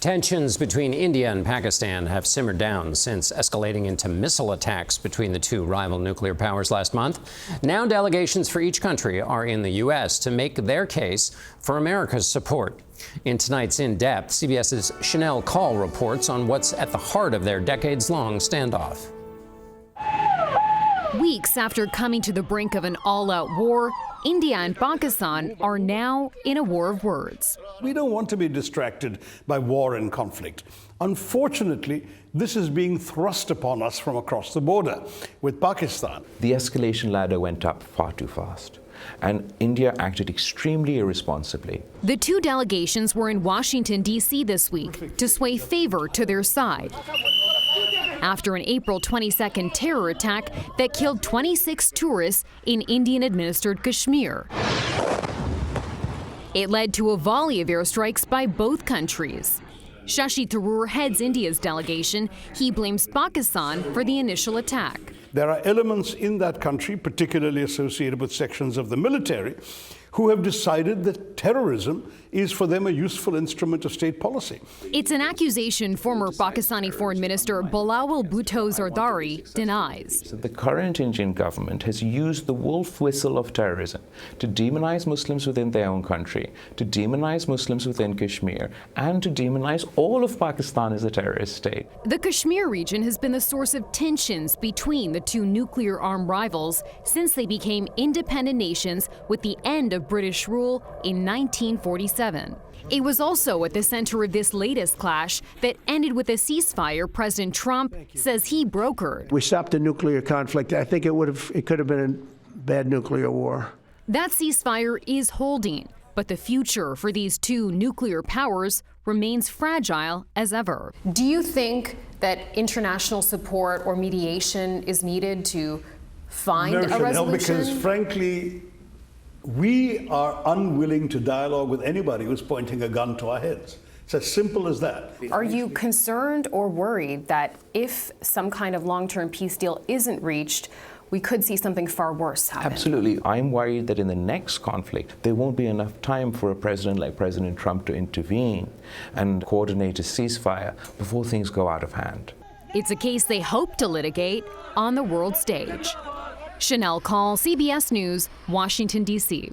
Tensions between India and Pakistan have simmered down since escalating into missile attacks between the two rival nuclear powers last month. Now delegations for each country are in the U.S. to make their case for America's support. In tonight's In Depth, CBS's Shanelle Kaul reports on what's at the heart of their decades-long standoff. Weeks after coming to the brink of an all-out war, India and Pakistan are now in a war of words. We don't want to be distracted by war and conflict. Unfortunately, this is being thrust upon us from across the border with Pakistan. The escalation ladder went up far too fast, and India acted extremely irresponsibly. The two delegations were in Washington, D.C. this week to sway favor to their side after an April 22nd terror attack that killed 26 tourists in Indian-administered Kashmir. It led to a volley of airstrikes by both countries. Shashi Tharoor heads India's delegation. He blames Pakistan for the initial attack. There are elements in that country, particularly associated with sections of the military, who have decided that terrorism is for them a useful instrument of state policy. It's an accusation former Pakistani Foreign Minister Bilawal Bhutto Zardari denies. So the current Indian government has used the wolf whistle of terrorism to demonize Muslims within their own country, to demonize Muslims within Kashmir, and to demonize all of Pakistan as a terrorist state. The Kashmir region has been the source of tensions between the two nuclear-armed rivals since they became independent nations with the end of British rule in 1947. It was also at the center of this latest clash that ended with a ceasefire President Trump says he brokered. We stopped the nuclear conflict. I think it could have been a bad nuclear war. That ceasefire is holding, but the future for these two nuclear powers remains fragile as ever. Do you think that international support or mediation is needed to find a resolution? No, because frankly, we are unwilling to dialogue with anybody who's pointing a gun to our heads. It's as simple as that. Are you concerned or worried that if some kind of long-term peace deal isn't reached, we could see something far worse happen? Absolutely. I'm worried that in the next conflict, there won't be enough time for a president like President Trump to intervene and coordinate a ceasefire before things go out of hand. It's a case they hope to litigate on the world stage. Shanelle Kaul, CBS News, Washington, D.C.